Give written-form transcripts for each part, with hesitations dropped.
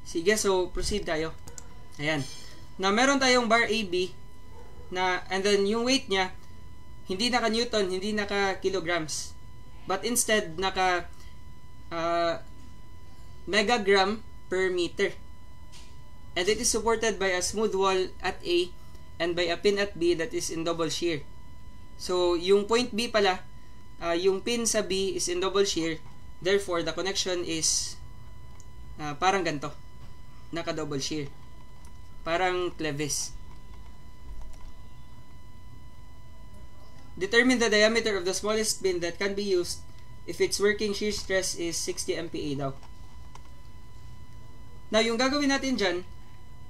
Sige, so proceed tayo. Ayan. Na meron tayong bar AB na, and then yung weight niya, hindi naka Newton, hindi naka kilograms. But instead, naka megagram per meter. And it is supported by a smooth wall at A and by a pin at B that is in double shear. So, yung point B pala, yung pin sa B is in double shear. Therefore, the connection is parang ganito. Naka-double shear. Parang clevis. Determine the diameter of the smallest pin that can be used if its working shear stress is 60 MPa daw. Now, yung gagawin natin dyan,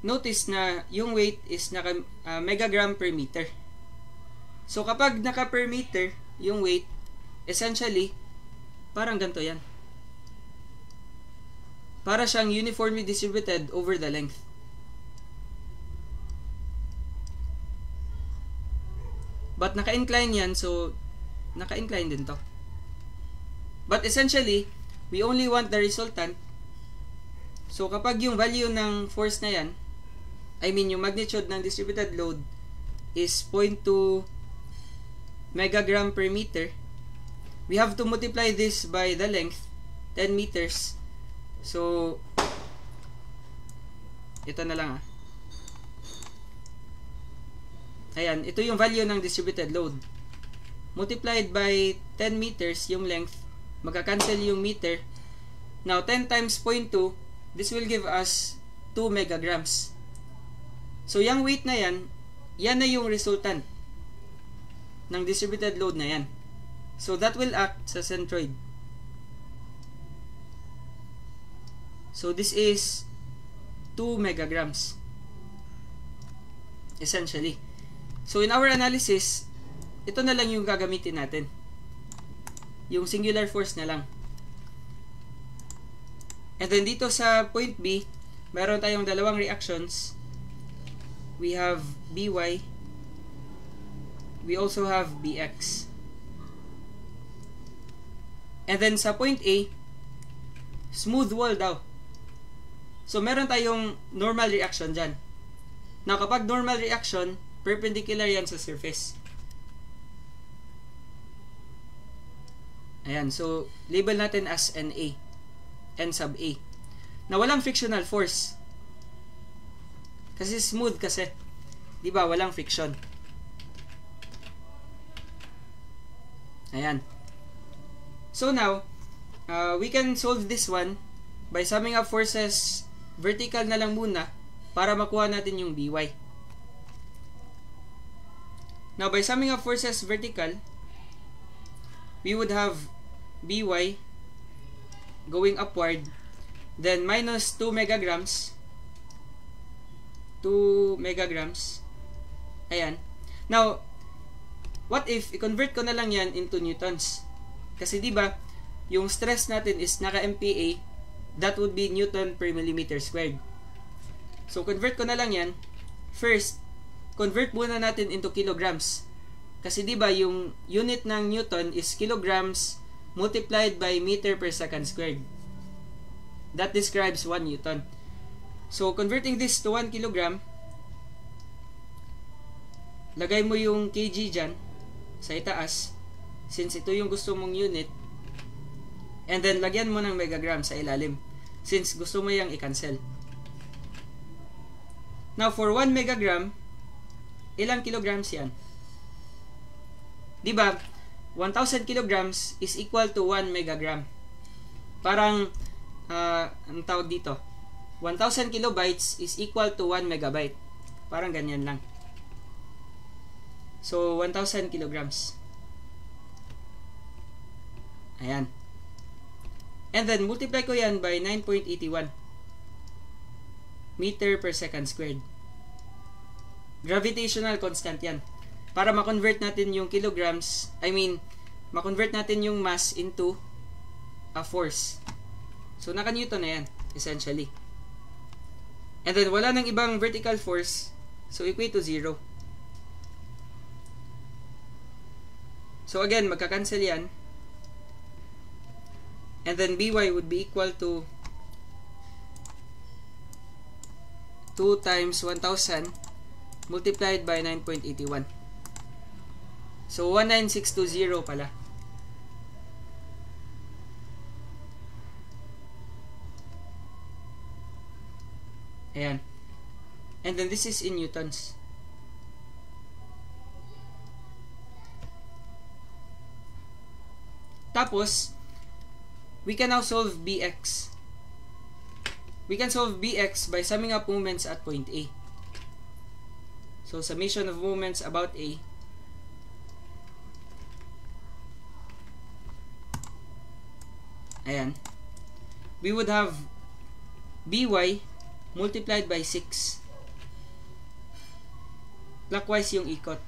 notice na yung weight is naka megagram per meter. So, kapag naka per meter, yung weight, essentially, parang ganito yan. Para siyang uniformly distributed over the length. But naka-incline yan, so naka-incline din to. But essentially, we only want the resultant. So kapag yung value ng force na yan, I mean yung magnitude ng distributed load is 0.2 megagram per meter, we have to multiply this by the length, 10 meters. So, ito na lang Ayan, ito yung value ng distributed load. Multiplied by 10 meters, yung length, magka-cancel yung meter. Now, 10 times 0.2, this will give us 2 megagrams. So, yung weight na yan, yan na yung resultant ng distributed load na yan. So, that will act sa centroid. So, this is 2 megagrams. Essentially. So, in our analysis, ito na lang yung gagamitin natin. Yung singular force na lang. And then, dito sa point B, meron tayong dalawang reactions. We have By. We also have Bx. And then, sa point A, smooth wall daw. So, meron tayong normal reaction dyan. Now, kapag normal reaction, perpendicular yan sa surface. Ayan. So, label natin as NA. N sub A. Na walang frictional force. Kasi smooth kasi. Diba? Walang friction. Ayan. So, now, we can solve this one by summing up forces vertical na lang muna para makuha natin yung By. Now, by summing up forces vertical, we would have By going upward, then minus 2 megagrams. 2 megagrams. Ayan. Now, what if i-convert ko na lang yan into newtons? Kasi diba, yung stress natin is naka-MPa, that would be Newton per millimeter squared. So, convert ko na lang yan. First, convert muna natin into kilograms. Kasi diba, yung unit ng Newton is kilograms multiplied by meter per second squared. That describes 1 Newton. So, converting this to 1 kilogram, lagay mo yung kg dyan sa itaas, since ito yung gusto mong unit, and then lagyan mo ng megagram sa ilalim, since gusto mo yung i-cancel. Now, for 1 megagram, ilang kilograms yan? Diba, 1,000 kilograms is equal to 1 megagram. Parang, ang tawag dito, 1,000 kilobytes is equal to 1 megabyte. Parang ganyan lang. So, 1,000 kilograms. Ayan. And then, multiply ko yan by 9.81 meter per second squared. Gravitational constant yan. Para ma-convert natin yung kilograms, ma-convert natin yung mass into a force. So, naka-Newton na yan, essentially. And then, wala nang ibang vertical force, so equate to 0. So, again, magka-cancel yan. And then, By would be equal to 2 times 1,000 multiplied by 9.81. So, 19620 pala. Ayan. And then this is in newtons. Tapos, we can now solve Bx. We can solve Bx by summing up moments at point A. So, summation of moments about A. Ayan. We would have By multiplied by 6. Clockwise yung ikot.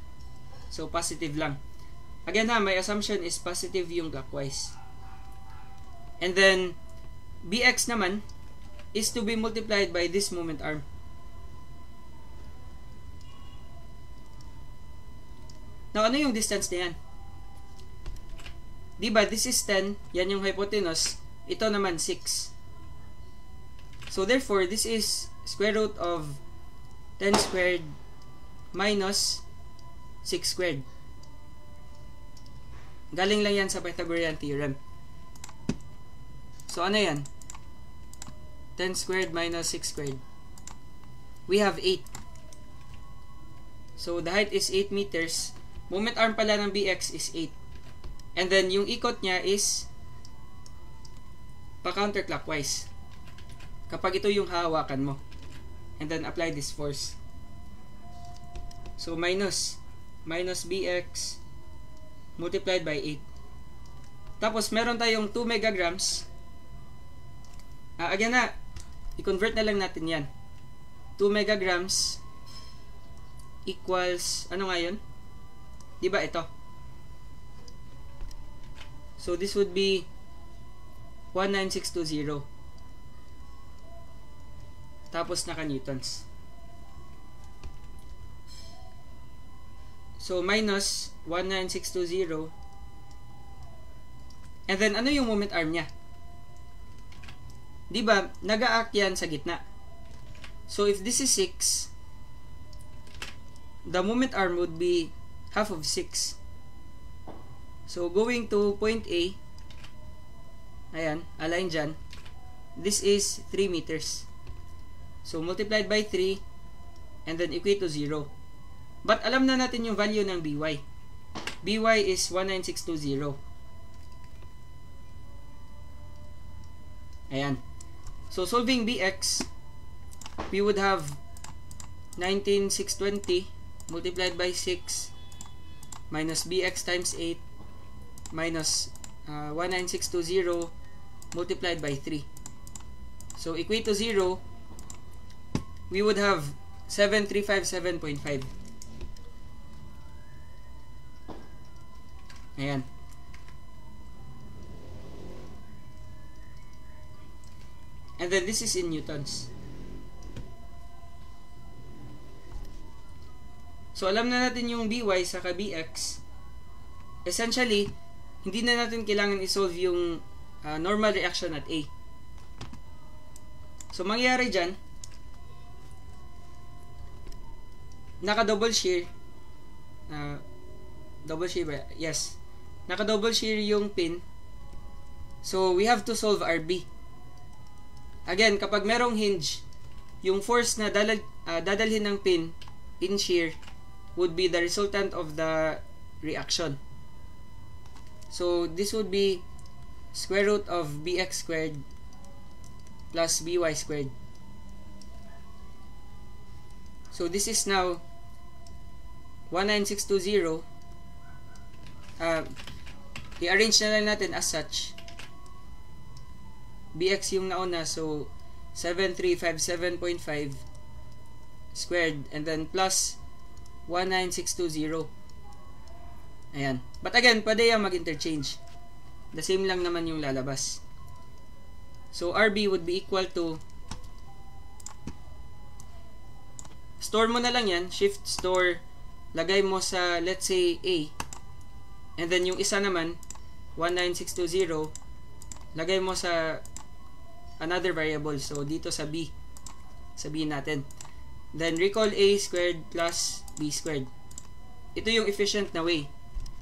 So, positive lang. Again ha, my assumption is positive yung clockwise. And then, Bx naman is to be multiplied by this moment arm. Now, ano yung distance na yan? Diba, this is 10, yan yung hypotenuse, ito naman 6. So, therefore, this is square root of 10 squared minus 6 squared. Galing lang yan sa Pythagorean theorem. So, ano yan? 10 squared minus 6 squared. We have 8. So, the height is 8 meters. Moment arm pala ng Bx is 8. And then, yung ikot niya is pa-counterclockwise. Kapag ito yung hahawakan mo. And then, apply this force. So, minus Bx multiplied by 8. Tapos, meron tayong 2 megagrams. Again na, i-convert na lang natin yan. 2 megagrams equals, ano nga yun? Diba ito? So, this would be 19620. Tapos, naka-newtons. So, minus 19620. And then, ano yung moment arm niya? Diba, nag-a-act yan sa gitna. So, if this is 6, the moment arm would be half of 6. So, going to point A, ayan, align dyan, this is 3 meters. So, multiplied by 3, and then equate to 0. But, alam na natin yung value ng By. By is 19620. Ayan. So, solving Bx, we would have 19620 multiplied by 6 minus Bx times 8 minus 19620 multiplied by 3. So, equate to 0, we would have 7357.5. Ayan. And then this is in newtons. So, alam na natin yung By sa Bx. Essentially, hindi na natin kailangan isolve yung normal reaction at A. So, mangyayari dyan, naka-double shear. Double shear ba? Yes. Naka-double shear yung pin. So, we have to solve RB. Again, kapag merong hinge, yung force na dadalhin ng pin in shear would be the resultant of the reaction. So, this would be square root of Bx squared plus By squared. So, this is now 19620. I-arrange na lang natin as such. Bx yung nauna, so 7357.5 squared and then plus 19620. Ayan. But again, pwede yung mag-interchange. The same lang naman yung lalabas. So, RB would be equal to, store mo na lang yan, shift store, lagay mo sa, let's say, A. And then yung isa naman, 19620, lagay mo sa another variable. So, dito sa B. Sabihin natin. then recall A squared plus B squared. Ito yung efficient na way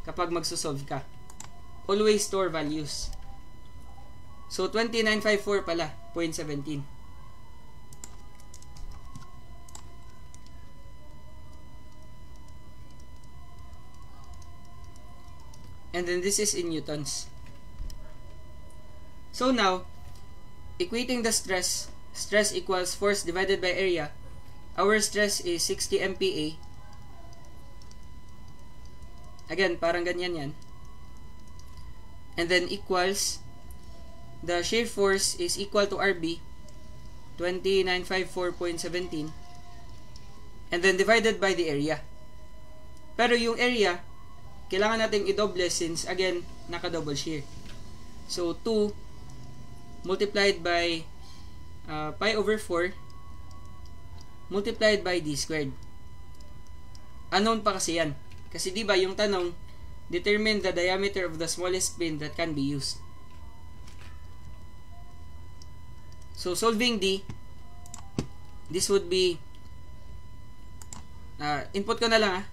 kapag magsosolve ka. Always store values. So, 2954 pala, 0.17. And then this is in newtons. So now, equating the stress equals force divided by area. Our stress is 60 MPa. Again, parang ganyan yan. And then equals, the shear force is equal to RB, 2954.17. And then divided by the area. Pero yung area, kailangan natin i-double since, again, naka-double shear. So, 2 multiplied by pi over 4 multiplied by d squared. Unknown pa kasi yan. Kasi diba yung tanong, determine the diameter of the smallest pin that can be used. So, solving d, this would be, input ko na lang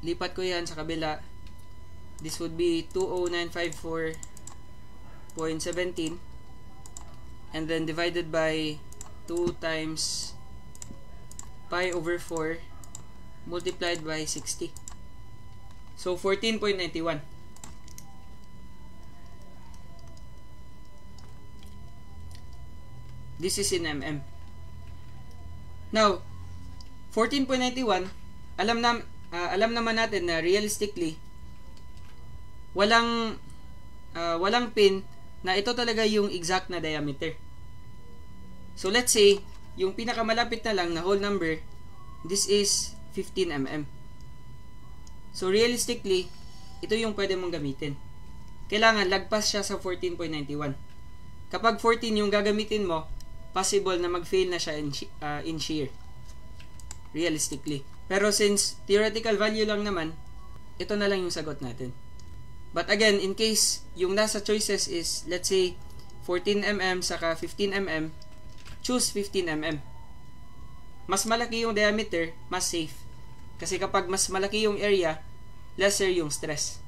lipat ko yan sa kabila. This would be 20954.17 and then divided by 2 times pi over 4 multiplied by 60. So 14.91. This is in mm. Now 14.91, alam naman natin na realistically walang pin na ito talaga yung exact na diameter. So let's say yung pinakamalapit na lang na whole number, this is 15 mm. So realistically ito yung pwede mong gamitin. Kailangan lagpas siya sa 14.91. Kapag 14 yung gagamitin mo, possible na mag-fail na siya in shear realistically. Pero since theoretical value lang naman, ito na lang yung sagot natin. But again, in case yung nasa choices is, let's say, 14 mm saka 15 mm, choose 15 mm. Mas malaki yung diameter, mas safe. Kasi kapag mas malaki yung area, lesser yung stress.